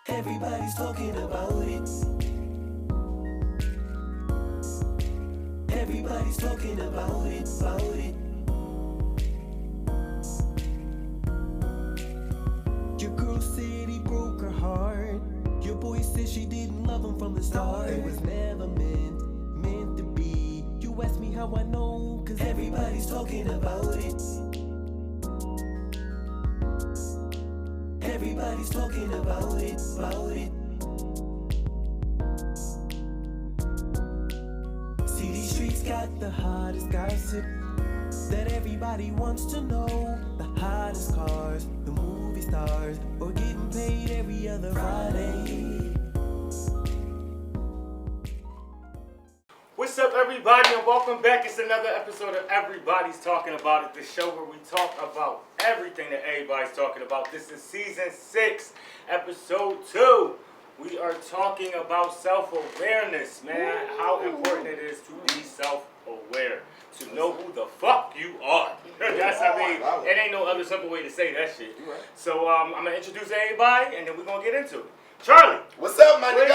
Everybody's talking about it. Everybody's talking about it, Your girl said he broke her heart. Your boy said she didn't love him from the start. It was never meant to be. You ask me how I know, cause everybody's talking about it. Everybody's talking about it, See, these streets got the hottest gossip that everybody wants to know. The hottest cars, the movie stars, or getting paid every other Friday. What's up, everybody, and welcome back. It's another episode of Everybody's Talking About It, the show where we talk about everything that everybody's talking about. This is season 6, episode 2. We are talking about self-awareness, man. How important it is to be self-aware, to know who the fuck you are. That's, it ain't no other simple way to say that shit. So I'm gonna introduce everybody, and then we're gonna get into it. Charlie. What's up, my nigga?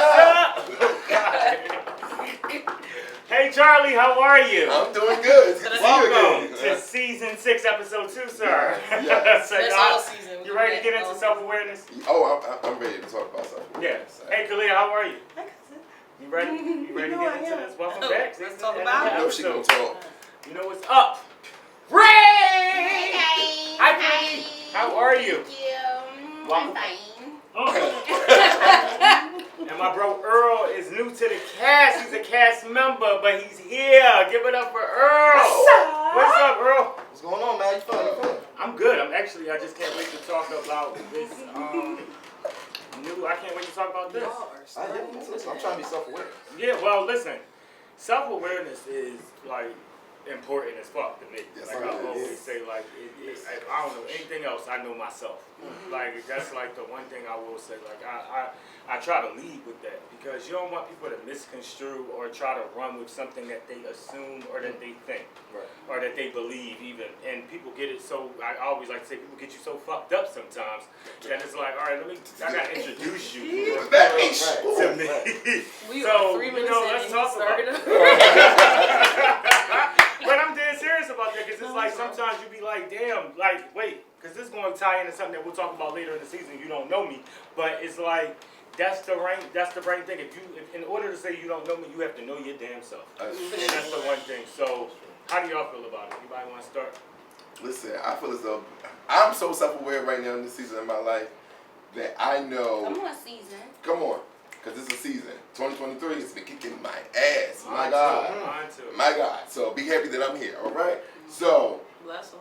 Hey, Charlie, how are you? I'm doing good. It's good to see you Welcome again. to season 6, episode 2, sir. Yes. That's all season. You ready to get into self-awareness? Oh, I'm ready to talk about something. Yes. Hey, Kalia, how are you? Hi, cousin. You ready? You ready to get into this? Welcome back. Let's talk about it. I know she gonna talk. You know what's up? Ray! Hey! Hi, Ray! How are you? Thank you. Welcome. I'm fine. And my bro Earl is new to the cast. He's a cast member, but he's here. Give it up for Earl. What's up, Earl? What's going on, man? You feeling? I'm good. I just can't wait to talk about this I can't wait to talk about this. I'm trying to be self-aware. Yeah, well, listen. Self-awareness is, like, important as fuck to me. Yes, like, it I is. always say, like, I don't know anything else. I know myself. Like, that's, like, the one thing I will say. Like, I try to lead with that because you don't want people to misconstrue or try to run with something that they assume or that they think. Right. Or that they believe even. And people get it so, I always like to say, people get you so fucked up sometimes that it's like, all right, I got to introduce you to me. We So, are 3 minutes let's in, talk about it. But I'm dead serious about that because it's like sometimes you be like, damn, like, wait, because this is going to tie into something that we'll talk about later in the season. You don't know me. But it's like, that's the right thing. If in order to say you don't know me, you have to know your damn self. And that's the one thing. So, how do y'all feel about it? Anybody want to start? Listen, I feel as though I'm so self-aware right now in this season of my life that I know. Come on, season. Come on. Because it's a season. 2023 has been kicking my ass. My Mine God. too. My God. So be happy that I'm here, all right? So, Bless him.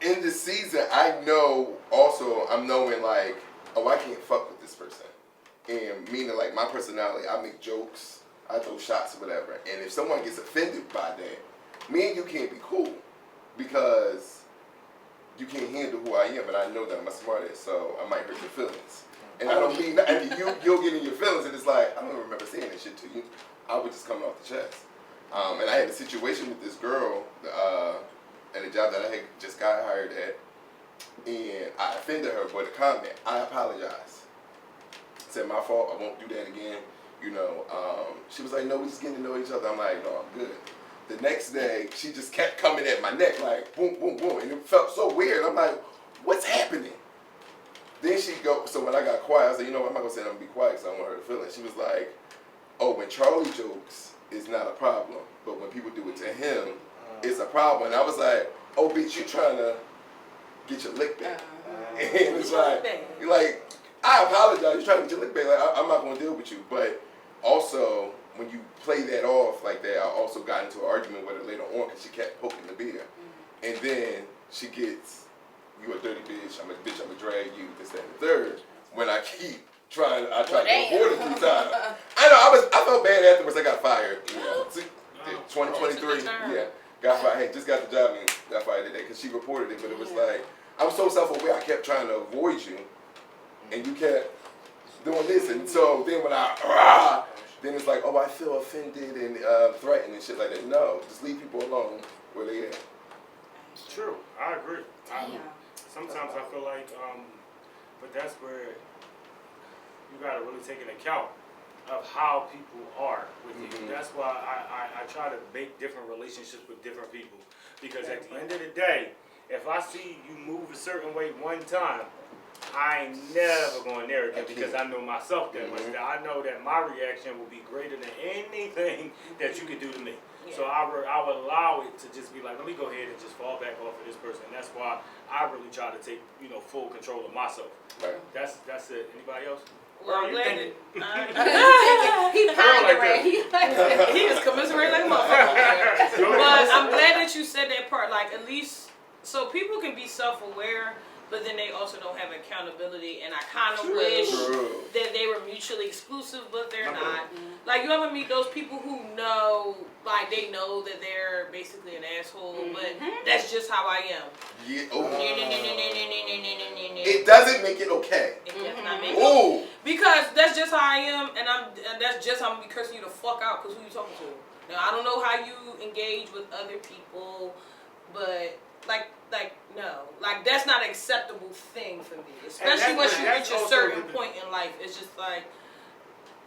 in this season, I know also, I'm knowing like, oh, I can't fuck with this person. And meaning like my personality, I make jokes, I throw shots or whatever. And if someone gets offended by that, me and you can't be cool because you can't handle who I am, and I know that I'm a smartest, so I might hurt your feelings. And I don't mean that. And you'll get in your feelings, and it's like, I don't even remember saying that shit to you. I was just coming off the chest. And I had a situation with this girl at a job that I had just got hired at, and I offended her with a comment. I apologize. Said, my fault, I won't do that again. You know, she was like, no, we just getting to know each other. I'm like, no, I'm good. The next day, she just kept coming at my neck like, boom, boom, boom. And it felt so weird. I'm like, what's happening? Then she so when I got quiet, I was like, you know what, I'm not going to say I'm going to be quiet because I don't want her to feel it. She was like, oh, when Charlie jokes, it's not a problem. But when people do it to him, it's a problem. And I was like, oh, bitch, you trying to get your lick back. And it's like, you're like, I apologize. You're trying to get your lick back. Like, I'm not going to deal with you. But also, when you play that off like that, I also got into an argument with her later on because she kept poking the beer. And then she gets, you a dirty bitch, I'm a drag you, this, that, and the third. When I keep trying, I tried to avoid it 3 times. I know, I felt bad afterwards. I got fired. You know, 2023, yeah, got fired. Hey, just got the job and got fired today because she reported it. But it was like, I was so self-aware, I kept trying to avoid you, and you kept doing this. And so then when then it's like, oh, I feel offended and threatened and shit like that. No, just leave people alone where they at. True, I agree. Sometimes I feel like, but that's where you gotta really take into account of how people are with you. That's why I try to make different relationships with different people. Because at the end of the day, if I see you move a certain way one time, I ain't never going there again because I know myself that much. That I know that my reaction will be greater than anything that you could do to me. So I would allow it to just be like, let me go ahead and just fall back off of this person. And that's why I really try to take, full control of myself. Right. That's it. Anybody else? Well, I'm You glad think- that He pondering. he is commiserating like a motherfucker. But I'm glad that you said that part. Like, at least, so people can be self-aware, but then they also don't have accountability. And I kind of wish that they were mutually exclusive, but they're not. Like, you ever meet those people who know, like, they know that they're basically an asshole, but that's just how I am. Yeah. No. It doesn't make it okay. It does not make Ooh. Because that's just how I am, and that's just how I'm gonna be cursing you the fuck out. Cause who you talking to? Now I don't know how you engage with other people, but like no, like that's not an acceptable thing for me. Especially once you reach a certain point in life, it's just like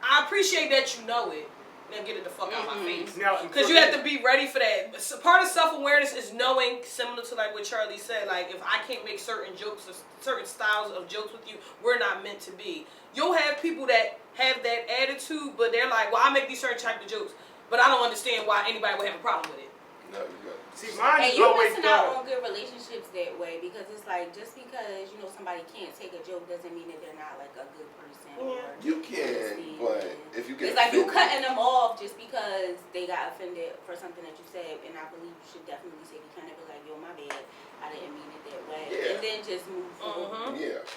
I appreciate that you know it. Now get it the fuck out of my face. Because you have to be ready for that. So part of self-awareness is knowing, similar to like what Charlie said, like if I can't make certain jokes or certain styles of jokes with you, we're not meant to be. You'll have people that have that attitude, but they're like, well, I make these certain type of jokes, but I don't understand why anybody would have a problem with it. No, you got it. See, mine And is you're always missing out on good relationships that way because it's like just because somebody can't take a joke doesn't mean that they're not like a good person. Or You can, but if you get it's like you offended- cutting them off just because they got offended for something that you said, and I believe you should definitely say, be kind of be like, yo, my bad, I didn't mean it that way, and then just move forward. Yeah.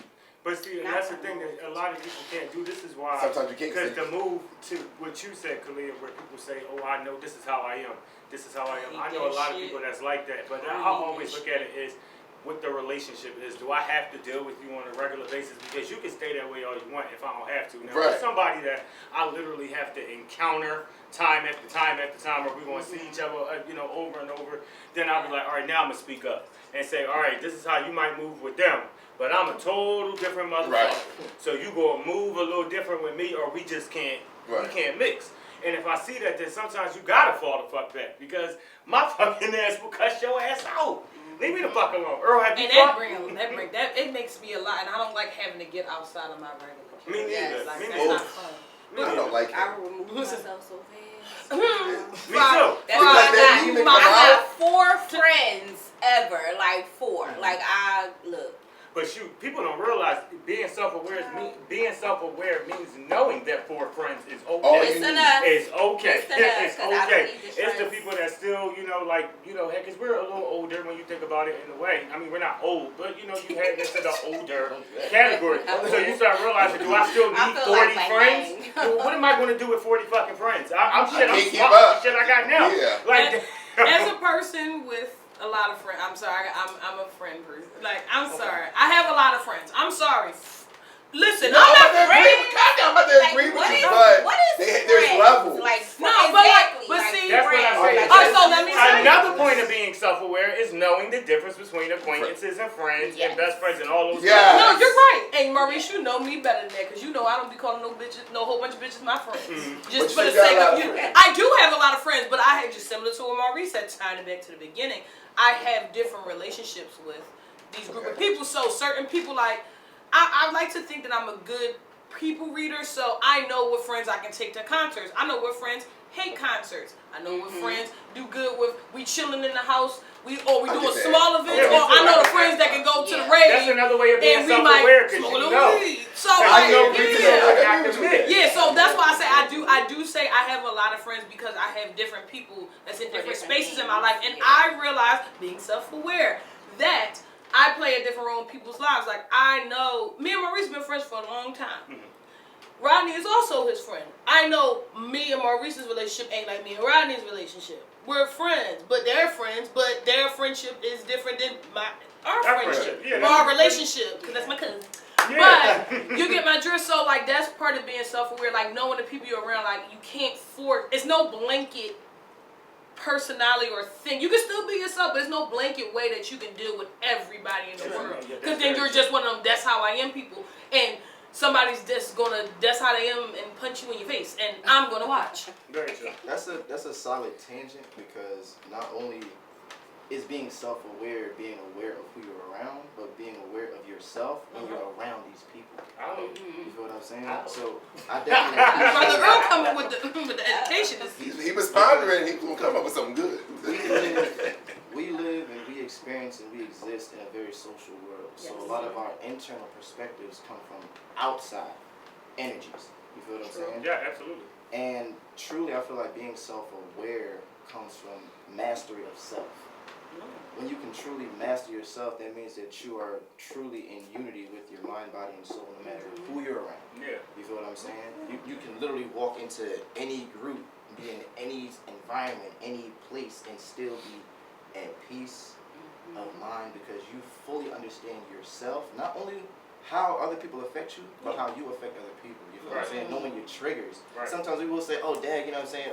But see, and that's the thing that a lot of people can't do. This is why. Sometimes you can't. Because the move to what you said, Khalil, where people say, "Oh, I know this is how I am. This is how I am." I know a lot of people that's like that. But I always look at it as what the relationship is. Do I have to deal with you on a regular basis? Because you can stay that way all you want if I don't have to. Now, if it's somebody that I literally have to encounter time after time after time, or we're going to see each other, over and over, then I'll be like, all right, now I'm going to speak up and say, all right, this is how you might move with them. But I'm a total different motherfucker. So you gonna move a little different with me, or we just can't. We can't mix. And if I see that, then sometimes you gotta fall the fuck back because my fucking ass will cuss your ass out. Leave me the fuck alone. Earl, have you that it makes me a lot, and I don't like having to get outside of my regular. Me neither. Like, Me that's neither. not fun. I don't like it. I will remove myself so fast. Me too. That's why Because I got 4 friends ever, like 4. Like look. But shoot, people don't realize being self-aware means knowing that 4 friends is okay. It's enough. It's okay. It's okay. It's the stress. people that still, because we're a little older when you think about it in a way. I mean, we're not old, but you head into the older category. So you start realizing, do I still need 40 friends? Well, what am I going to do with 40 fucking friends? I'm smart with the shit I got now. Yeah. Like, as a person with a lot of friends, I'm sorry, I'm a friend person. Like, I'm sorry. I have a lot of friends. I'm sorry. Listen, No, I'm not I'm about to agree with you, but there's levels. Like, No, exactly. but like, see, that's what I'm saying. Alright, so let me say Another point of being self-aware is knowing the difference between acquaintances and friends and best friends and all those things. No, you're right. Hey, Maurice, you know me better than that because I don't be calling no whole bunch of bitches my friends. Just But for the you got sake a lot of of you. friends. I do have a lot of friends, but I had just similar to what Maurice said, tying it back to the beginning. I have different relationships with these group of people. So certain people, like, I like to think that I'm a good people reader, so I know what friends I can take to concerts. I know what friends hate concerts. I know what friends do good with. We chilling in the house. We doing small events. Or I know the friends that can go to the rave. That's another way of being and we self-aware might because smoke you a know. weed. So I yeah, so that's why I say I do say I have a lot of friends because I have different people that's in different spaces in my life, and I realize being self-aware that I play a different role in people's lives. Like, I know me and Maurice been friends for a long time. Rodney is also his friend. I know me and Maurice's relationship ain't like me and Rodney's relationship. We're friends, but they're friends, but their friendship is different than our friendship. Yeah, or our relationship, because that's my cousin. Yeah. But you get my drift. So like that's part of being self-aware. Like knowing the people you're around. Like you can't force. It's no blanket personality or thing. You can still be yourself, but there's no blanket way that you can deal with everybody in the world. Because then you're just one of them. That's how I am people. And somebody's just gonna, that's how they am and punch you in your face, and I'm gonna watch. Very true. That's a solid tangent, because not only is being self-aware, being aware of who you're around, but being aware of yourself when you're around these people. You feel what I'm saying? So I definitely Brother Earl coming with the education is. He was pondering. He gonna come up with something good. we live and we experience and we exist in a very social world. So a lot of our internal perspectives come from outside energies. You feel what I'm saying? Yeah, absolutely. And truly, I feel like being self-aware comes from mastery of self. When you can truly master yourself, that means that you are truly in unity with your mind, body, and soul, no matter who you're around. Yeah. You feel what I'm saying? You can literally walk into any group, be in any environment, any place, and still be at peace of mind, because you fully understand yourself, not only how other people affect you, but how you affect other people. You feel what I'm saying? Knowing your triggers. Right. Sometimes we will say, oh, Dad, you know what I'm saying?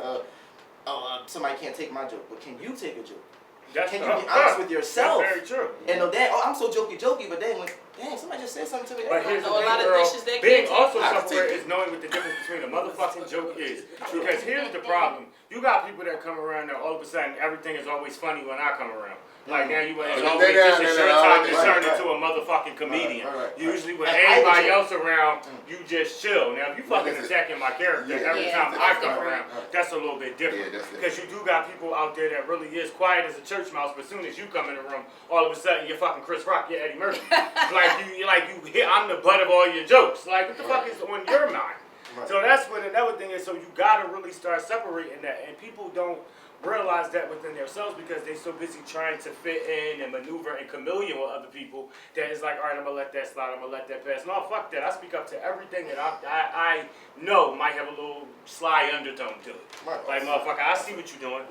Somebody can't take my joke, but can you take a joke? Can you be honest with yourself? That's very true. And no, Dad, I'm so jokey, but then when, dang, somebody just said something to me. But here's the a thing, lot of girl. dishes they Being can't also take. self-aware is knowing what the difference between a motherfucking joke is. Because here's the problem. You got people that come around and all of a sudden everything is always funny when I come around. Like now you it's always just a short time to turn into a motherfucking comedian. Usually when everybody else around, you just chill. Now if you fucking attacking my character every time I come around, that's a little bit different. Because you do got people out there that really is quiet as a church mouse, but as soon as you come in the room, all of a sudden you're fucking Chris Rock, you're Eddie Murphy. I'm the butt of all your jokes. Like what the fuck is on your mind? So that's what another thing is. So you gotta really start separating that, and people don't realize that within themselves because they're so busy trying to fit in and maneuver and chameleon with other people that it's like, all right, I'm gonna let that slide, I'm gonna let that pass. No, fuck that. I speak up to everything that I know might have a little sly undertone to it. Right. Like, motherfucker, I see what you're doing.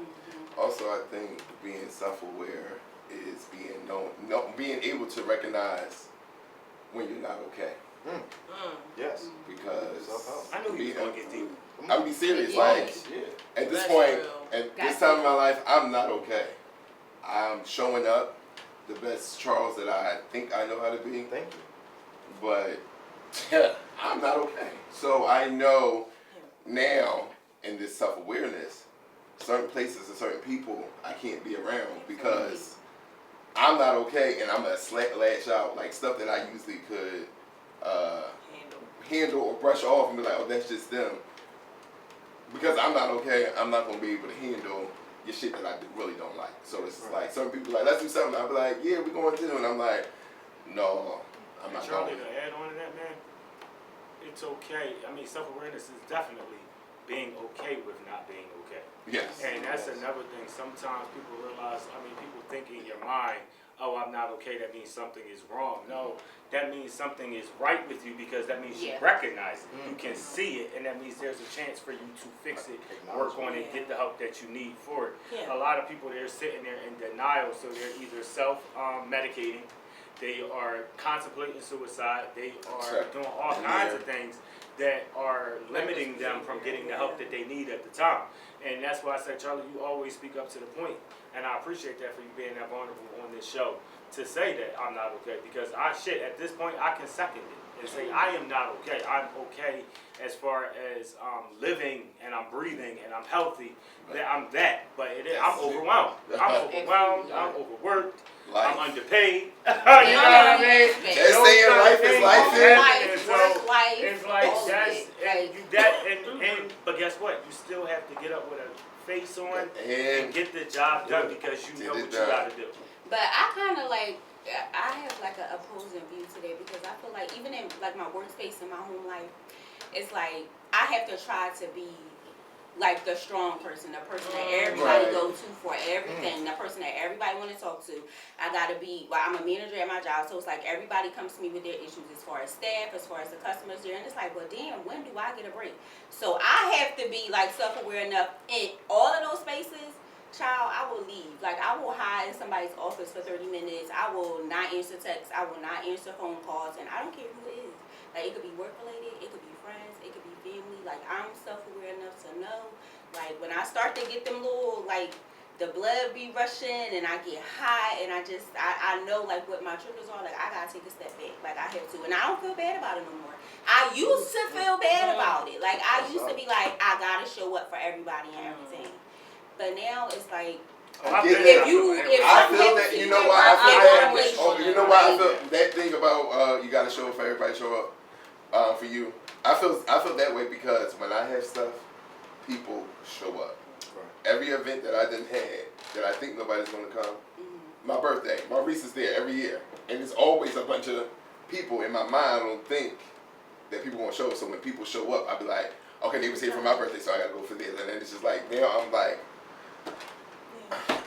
Also, I think being self-aware is being able to recognize when you're not okay. Yes. Because I knew he was gonna get deep. I'm be serious. Like at this point, at this time in my life, I'm not okay. I'm showing up the best Charles that I think I know how to be. Thank you. But I'm not okay. So I know now in this self-awareness, certain places and certain people I can't be around because I'm not okay, and I'm gonna lash out like stuff that I usually could handle or brush off and be like, oh, that's just them. Because I'm not okay, I'm not gonna be able to handle your shit that I really don't like. So it's like some people like, let's do something. I'll be like, yeah, we're going to, and I'm like, no, I'm not Charlie, going. to add on to that, man, it's okay. I mean, self-awareness is definitely being okay with not being okay. Yes. And that's another thing. Sometimes people realize, people think in your mind, oh, I'm not okay, that means something is wrong. No, that means something is right with you because that means you recognize it. You can see it, and that means there's a chance for you to fix it, work on it, get the help that you need for it. A lot of people, they're sitting there in denial, so they're either self-medicating, they are contemplating suicide, they are doing all kinds of things that are limiting them from getting the help that they need at the time. And that's why I said, Charlie, you always speak up to the point. And I appreciate that for you being that vulnerable on this show to say that I'm not okay. Because at this point, I can second it and say I am not okay. I'm okay as far as living and I'm breathing and I'm healthy. I'm that. But I'm overwhelmed. I'm overwhelmed. I'm overworked. I'm underpaid. You know what I mean? They're saying life is life. It's like but guess what? You still have to get up with a face on and get the job done because you know what you gotta do. But I kind of I have like an opposing view today because I feel like even in like my workspace and my home life, it's like I have to try to be like the strong person, the person that everybody go to for everything, the person that everybody want to talk to. I gotta be, I'm a manager at my job, so it's like everybody comes to me with their issues as far as staff, as far as the customers there, and it's like, well, damn, when do I get a break? So I have to be like self-aware enough in all of those spaces. Child, I will leave. Like, I will hide in somebody's office for 30 minutes. I will not answer texts. I will not answer phone calls, and I don't care who it is. Like, it could be work-related, it could be friends, it could be family. Like, I'm self-aware enough to know, like, when I start to get them little, like, the blood be rushing and I get hot and I know like what my triggers are. Like I gotta take a step back. Like I have to, and I don't feel bad about it no more. I used to feel bad about it. Like I used to be like I gotta show up for everybody and everything. But now it's like. I feel that. You know why I feel that. You know why I feel that thing about you gotta show up for everybody. Show up for you. I feel that way because when I have stuff, people show up. Right. Every event that I done had that I think nobody's gonna come. My birthday, Maurice is there every year, and it's always a bunch of people. In my mind, I don't think that people gonna show up. So when people show up, I be like, okay, they was here for my birthday, so I gotta go for this. And then it's just like now I'm like.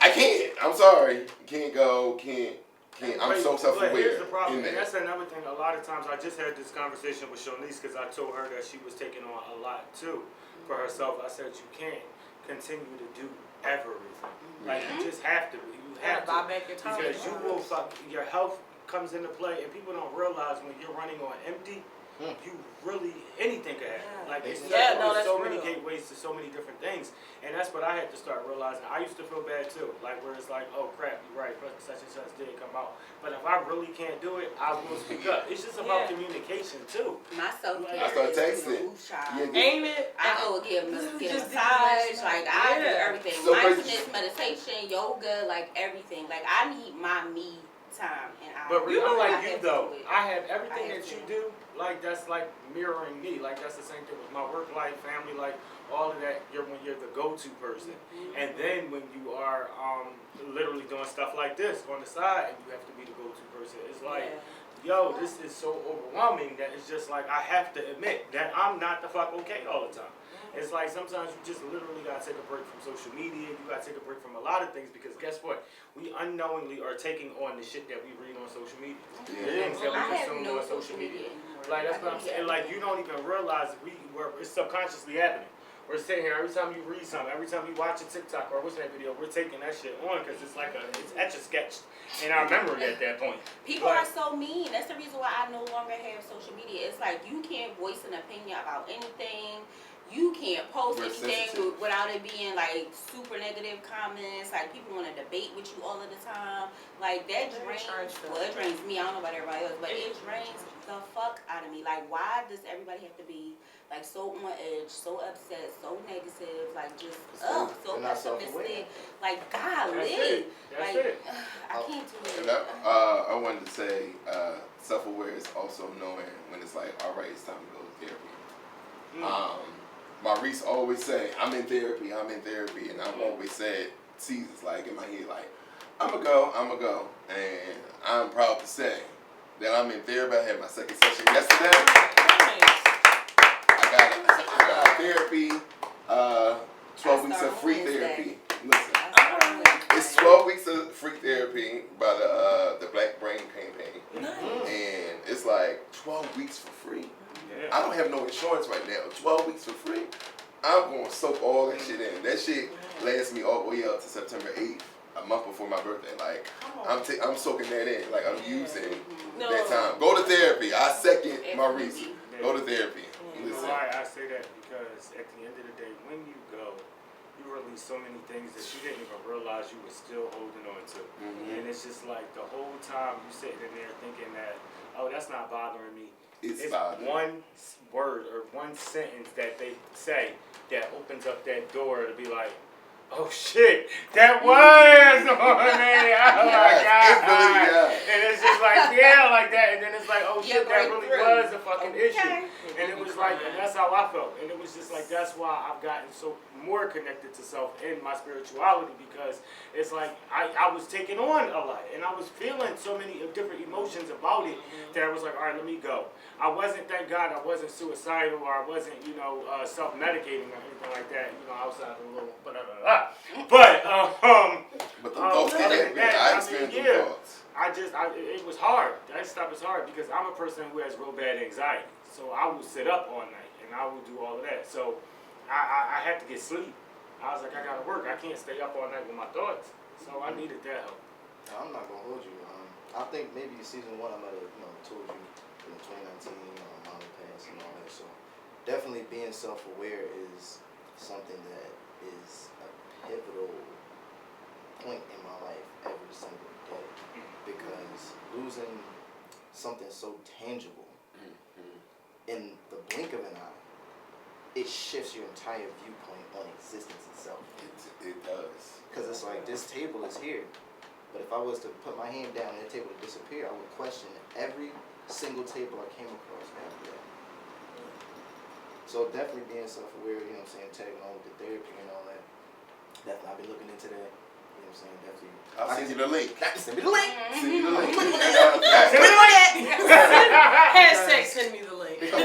I can't. I'm sorry. Can't go. Can't. I'm so self-aware. But here's the problem, and that's another thing. A lot of times, I just had this conversation with Shonice because I told her that she was taking on a lot too for herself. I said you can't continue to do everything. Like you just have to. You have to buy back your time because you will fuck. Your health comes into play, and people don't realize when you're running on empty. You really anything could happen. Like it's there's so many gateways to so many different things, and that's what I had to start realizing. I used to feel bad too, like where it's like, oh crap, you're right, such and such did come out. But if I really can't do it, I will speak up. It's just about communication too. My self-care I start texting. Ain't it? I go get a massage. Like I do everything. So mindfulness, meditation, yoga, like everything. Like I need my me time, and But I'm like you though. I have everything that you do. Like that's like mirroring me. Like that's the same thing with my work life, family, like all of that. When you're the go-to person, and then when you are literally doing stuff like this on the side, and you have to be the go-to person. It's like, yo, this is so overwhelming that it's just like I have to admit that I'm not the fuck okay all the time. It's like sometimes you just literally gotta take a break from social media. You gotta take a break from a lot of things because guess what? We unknowingly are taking on the shit that we read on social media. The things that we consume on social media. Like that's what I'm saying. Like you don't even realize it's subconsciously happening. We're sitting here every time you read something, every time you watch a TikTok or what's that video, we're taking that shit on because it's like it's etch-a-sketched in our memory at that point. People are so mean. That's the reason why I no longer have social media. It's like you can't voice an opinion about anything. You can't post anything without it being like super negative comments. Like people want to debate with you all of the time. Like that drains. Well, it drains me. I don't know about everybody else, but it drains the fuck out of me. Like why does everybody have to be like so on edge, so upset, so negative, like just so pessimistic? Like golly, that's it. I can't do it. And I wanted to say, self-aware is also knowing when it's like, all right, it's time to go to therapy. Maurice always say, I'm in therapy, and I've always said, seasons like in my head, like, I'ma go, and I'm proud to say that I'm in therapy. I had my second session yesterday. I got therapy, 12 weeks of free therapy. Listen, it's 12 weeks of free therapy by the Black Brain Campaign, and it's like 12 weeks for free. I don't have no insurance right now. 12 weeks for free. I'm going to soak all that shit in. That shit lasts me all the way up to September 8th, a month before my birthday. Like, I'm soaking that in. Like, I'm using that time. Go to therapy. I second Maurice. Go to therapy. You know why I say that? Because at the end of the day, when you go, you release so many things that you didn't even realize you were still holding on to. And it's just like the whole time you sitting in there thinking that, oh, that's not bothering me. It's one word or one sentence that they say that opens up that door to be like, oh shit, that was on there. Oh my God. And it's just like, like that. And then it's like, oh shit, that really was a fucking issue. And it was like, and that's how I felt. And it was just like, that's why I've gotten so more connected to self in my spirituality because it's like, I was taking on a lot. And I was feeling so many different emotions about it that I was like, all right, let me go. I wasn't, thank God, I wasn't suicidal or I wasn't, self-medicating or anything like that, outside of a little, but the thoughts I experienced thoughts. It was hard. That stuff is hard because I'm a person who has real bad anxiety. So I would sit up all night and I would do all of that. So I had to get sleep. I was like, I gotta work. I can't stay up all night with my thoughts. So I needed that help. I'm not gonna hold you. I think maybe season 1 I might have told you in 2019 Mountain Pass and all that. So definitely being self-aware is something that is a pivotal point in my life every single day because losing something so tangible in the blink of an eye, it shifts your entire viewpoint on existence itself. It does. Because it's like, this table is here, but if I was to put my hand down and that table would disappear, I would question every single table I came across after that. So definitely being self-aware, you know what I'm saying, tagging on with the therapy and all that. Definitely, I've been looking into that. You know what I'm saying, definitely. I'll send you the link. Send me the link. Send you the link. Send me the link. Hashtag send me the link. Because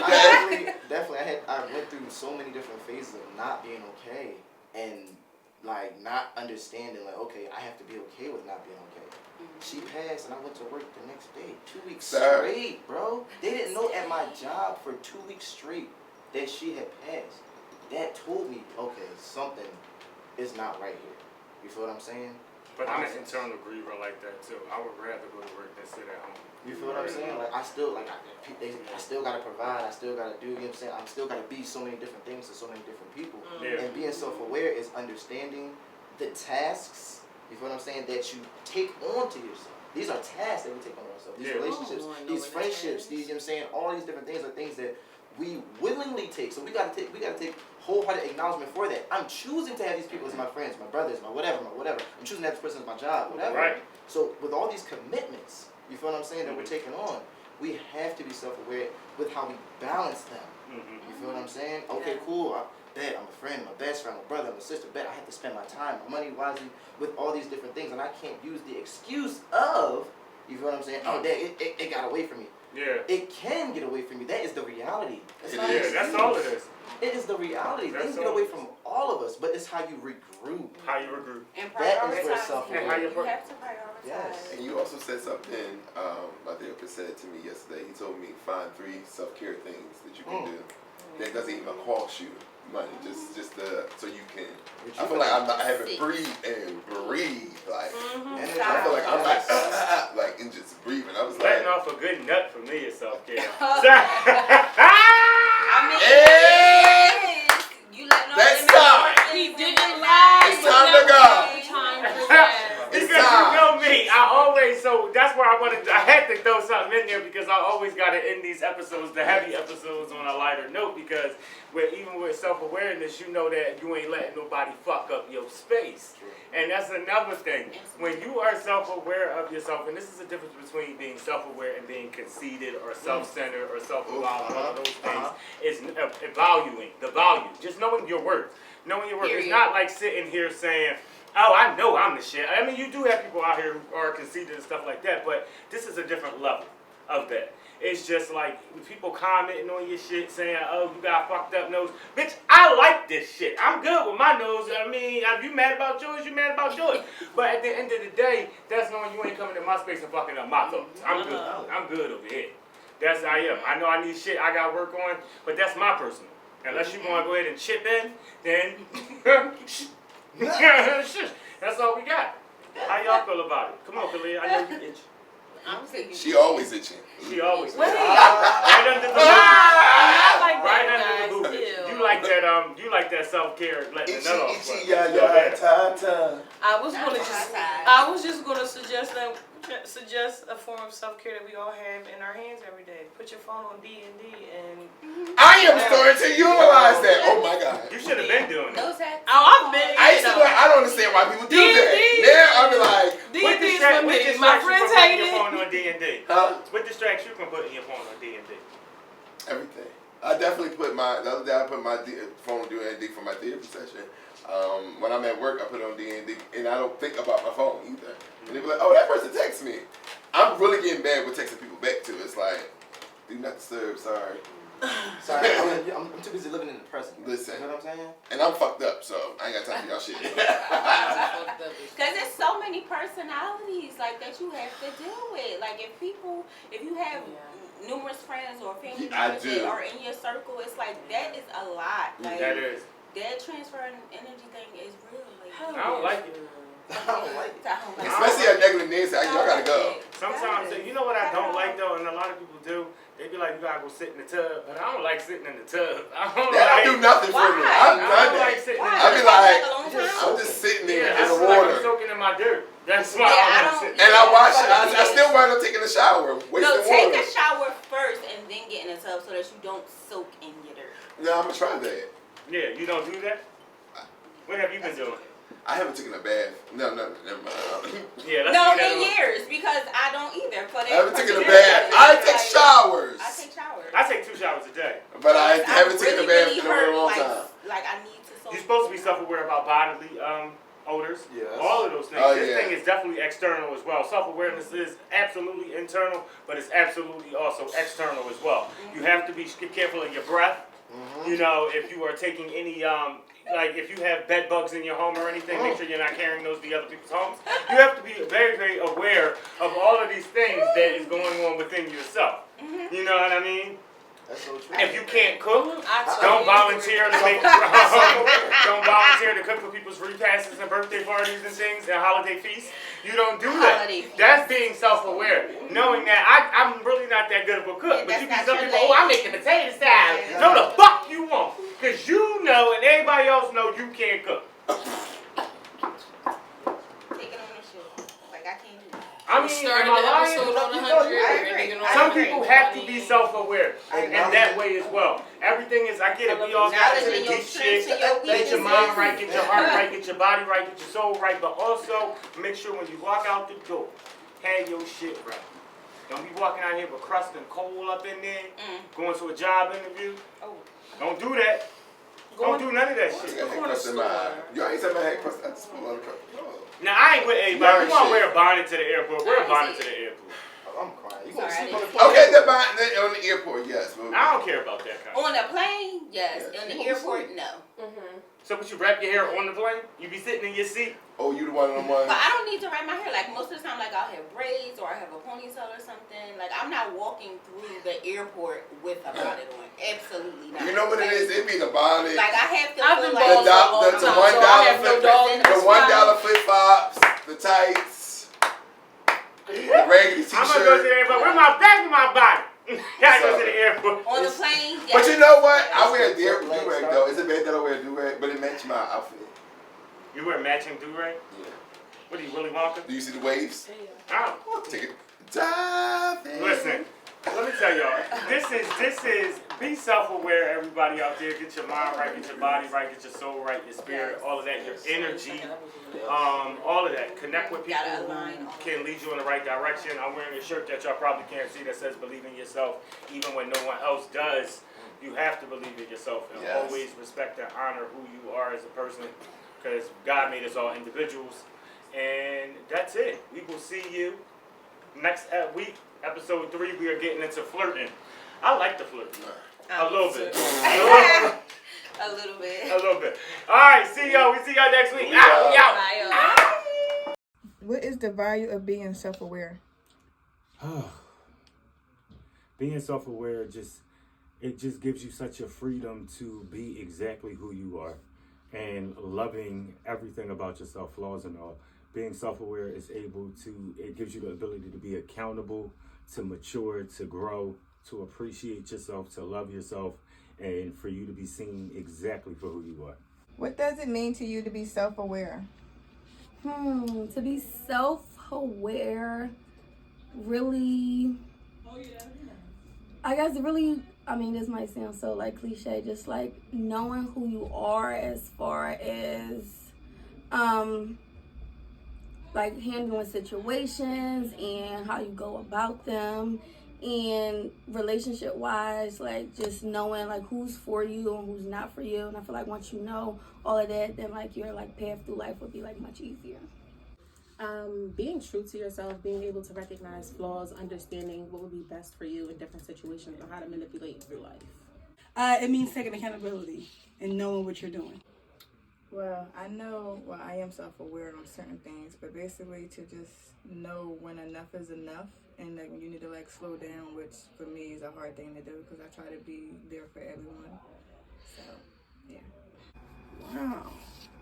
definitely, I went through so many different phases of not being okay and like not understanding, like, okay, I have to be okay with not being okay. She passed and I went to work the next day, 2 weeks straight, bro. They didn't know at my job for 2 weeks straight that she had passed. That told me, okay, something is not right here. You feel what I'm saying? But I'm an internal griever like that too. I would rather go to work than sit at home. You feel what I'm saying? Like I still gotta provide. I still gotta do. You know what I'm saying? I'm still gotta be so many different things to so many different people. Yeah. And being self-aware is understanding the tasks. You feel what I'm saying? That you take on to yourself. These are tasks that we take on ourselves. These relationships, these friendships, these, you know what I'm saying? All these different things are things that we willingly take. So we gotta take wholehearted acknowledgement for that. I'm choosing to have these people as my friends, my brothers, my whatever. I'm choosing to have this person as my job, whatever. Right. So with all these commitments, you feel what I'm saying, that we're taking on, we have to be self-aware with how we balance them. You feel what I'm saying? Okay, cool. I bet I'm a friend, my best friend, my brother, my sister. Bet I have to spend my time, my money wisely with all these different things, and I can't use the excuse of, you feel what I'm saying? Oh, dad, it got away from me. Yeah. It can get away from you. That is the reality. That's not an Yeah, that's excuse. all it is. It is the reality. That's Things get all. away from all of us, but it's how you regroup. How you regroup. And That is prioritize. where self-aware. And how you You have to prioritize. Yes. And you also said something, my therapist said to me yesterday. He told me find 3 self-care things that you can do that doesn't even cost you money, just so you can. I feel like I haven't breathed and breathed like. And I feel like I'm like and just breathing. I was Letting like, off a good nut for me is self-care. I mean, Hey! you letting That's off time. He didn't lie. It's time to go. Time for that. It's Because time. you know me, I always, so that's where I had to throw something in there because I always got to end these episodes, the heavy episodes, on a lighter note because even with self-awareness, you know that you ain't letting nobody fuck up your space. And that's another thing. When you are self-aware of yourself, and this is the difference between being self-aware and being conceited or self-centered or self-involved, all of those things, is valuing, the value, just knowing your worth. Knowing your worth. It's not like sitting here saying, oh, I know I'm the shit. I mean, you do have people out here who are conceited and stuff like that, but this is a different level of that. It's just like people commenting on your shit saying, oh, you got a fucked up nose. Bitch, I like this shit. I'm good with my nose. I mean, if you mad about yours, you mad about yours. But at the end of the day, that's knowing you ain't coming to my space and fucking up my thoughts. I'm good. I'm good over here. That's how I am. I know I need shit I got to work on, but that's my personal. Unless you want to go ahead and chip in, then that's all we got. How y'all feel about it? Come on, Kalia. I know you itch. I'm thinking. she always itching. She always Wait. right under the booty. I like Right that, under the guys. booty. Ew. You like that self-care, letting Itchy, the nut off. itchy, ya, ta. I was just gonna suggest a form of self-care that we all have in our hands every day. Put your phone on D&D and I am starting to utilize that. Oh my god. You should have been doing it. Those hats. I've been. I used to be like, I don't understand why people do that. D&D. Now I be like, What D&D is for me. My friends hate your phone it. on D&D? huh? What distracts you from putting your phone on D&D? Everything. I definitely put the other day I put my phone on D&D for my therapy session. When I'm at work, I put it on D&D, and I don't think about my phone either. And they be like, oh, that person texts me. I'm really getting bad with texting people back too. It's like, do not disturb, sorry. Sorry, I'm too busy living in the present. Listen. You know what I'm saying? And I'm fucked up, so I ain't got time for y'all shit. Because there's so many personalities like that you have to deal with. Like if you have numerous friends or family I members do. that are in your circle, it's like that is a lot. Like That is. that transfer and energy thing is real. Like, I don't like it. I don't like it. I don't like Especially at negative Nancy, y'all gotta go. Sometimes, you know what I don't like though, and a lot of people do? They be like, you gotta go sit in the tub, but I don't like sitting in the tub. I don't That like don't do nothing for me. Why? I've I done don't like that. sitting in Why? the I be tub. like, Alone whole time. I'm just sitting there I in the feel like I'm water. soaking in my dirt. That's why Yeah, I'm sitting. And I wash it. I still wind up taking a shower. Wasting No, take water. a shower first and then get in the tub so that you don't soak in your dirt. No, I'm gonna try that. Yeah, you don't do that? What have you been doing? I haven't taken a bath. No, never mind. Yeah, let's No, do that in one. years because I don't either. I haven't taken a bath. I take showers. I take showers. I take 2 showers a day. But I haven't taken a bath in a hurt, really long like, time. Like I need to soak. You're supposed to be self-aware about bodily odors. Yes. All of those things. Oh, This yeah. thing is definitely external as well. Self-awareness is absolutely internal, but it's absolutely also external as well. You have to be careful of your breath. You know, if you are taking any, like if you have bed bugs in your home or anything, make sure you're not carrying those to other people's homes. You have to be very, very aware of all of these things that is going on within yourself. You know what I mean? That's so true. If you can't cook, I don't totally volunteer to agree. make don't volunteer to cook for people's repasts and birthday parties and things and holiday feasts. You don't do that. Holiday feasts. That's being self-aware. Knowing that I'm really not that good of a cook. Yeah, But you that's be some not people, your oh, I'm lane. making potato salad. Yeah. No, the fuck you won't. Because you know and everybody else know you can't cook. Taking ownership. Like I can't do that. I mean, Started am I the lying? episode on I 100. agree. and Some agree. people have to be self-aware in that way as well. Everything is, I get it, we all got into the Acknowledging your deep strengths shit. and your Get your weaknesses. mind right, get your heart right, get your body right, get your soul right, but also make sure when you walk out the door, have your shit right. Don't be walking out here with crust and coal up in there, going to a job interview. Oh. Don't do that. Don't do none of that I shit. got head crust in my eye. You ain't said my head crust. I just pull on the crust. Now, I ain't with everybody. You want to wear a bonnet to the airport, wear a I bonnet see. to the airport. I'm crying. You gonna Sorry, sleep on the I plane? Okay, on the airport, yes. But I don't care about that kind of On the plane, yes. Yeah. On the airport, no. So, would you wrap your hair on the plane? You be sitting in your seat? oh, you the one of them ones? But I don't need to wrap my hair. Like most of the time, like I'll have braids or I have a ponytail or something. Like I'm not walking through the airport with a bonnet on. Absolutely not. You know what it is? It be the bonnet. Like I have to I've feel been like bald for a long the time, $1 so I have no flip- dog in the this fight. $1 flip flops, the tights, the raggedy I'm gonna go to the t-shirt. airport. Where's my bag and my body? Gotta go to the airport. on the plane. Yes. But you know what? I wear a Yes. do-rag though. It's a bad that I wear a do-rag, but it matches my outfit. You wear matching do-rag? Yeah. What are you, Willy Wonka? Do you see the waves? Oh. Take it. Diving. Listen, let me tell y'all. This is be self-aware, everybody out there. Get your mind right, get your body right, get your soul right, your spirit, all of that, your energy, all of that. Connect with people Gotta align who all can lead you in the right direction. I'm wearing a shirt that y'all probably can't see that says "Believe in yourself," even when no one else does. You have to believe in yourself and Yes. always respect and honor who you are as a person, because God made us all individuals. And that's it. We will see you next week, episode 3. We are getting into flirting. I like the flirting. A little bit. A little bit. A little bit. All right, see y'all. We see y'all next week. Out. We out. Bye, What is the value of being self-aware? Being self-aware just gives you such a freedom to be exactly who you are and loving everything about yourself, flaws and all. Being self-aware it gives you the ability to be accountable, to mature, to grow, to appreciate yourself, to love yourself, and for you to be seen exactly for who you are. What does it mean to you to be self-aware? To be self-aware, really, I guess really, I mean, this might sound so like cliche, just like knowing who you are as far as, like handling situations and how you go about them, and relationship wise, like just knowing like who's for you and who's not for you. And I feel like once you know all of that, then like your like path through life would be like much easier. Being true to yourself, being able to recognize flaws, understanding what would be best for you in different situations, and how to manipulate through life. It means taking accountability and knowing what you're doing. Well, I am self-aware on certain things, but basically to just know when enough is enough and like when you need to like slow down, which for me is a hard thing to do because I try to be there for everyone. So, yeah. Wow.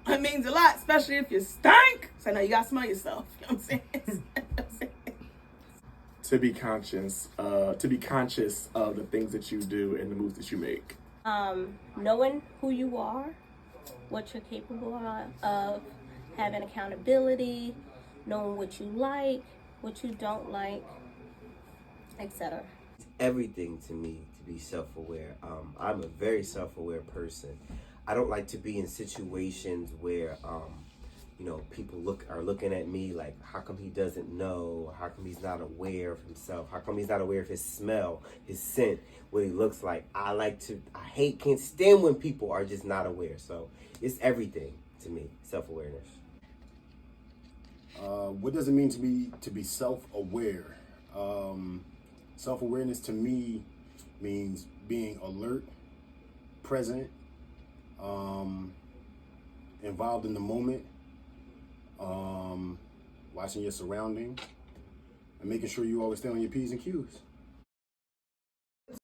It means a lot, especially if you stink. So now you gotta smell yourself. You know what I'm saying? To be conscious of the things that you do and the moves that you make. Knowing who you are what you're capable of, having accountability, knowing what you like, what you don't like, etc. Everything to me to be self-aware. I'm a very self-aware person. I don't like to be in situations where people are looking at me like, how come he doesn't know? How come he's not aware of himself? How come he's not aware of his smell, his scent, what he looks like? Can't stand when people are just not aware. So it's everything to me, self-awareness. What does it mean to be self-aware? Self-awareness to me means being alert, present, involved in the moment, watching your surroundings, and making sure you always stay on your P's and Q's.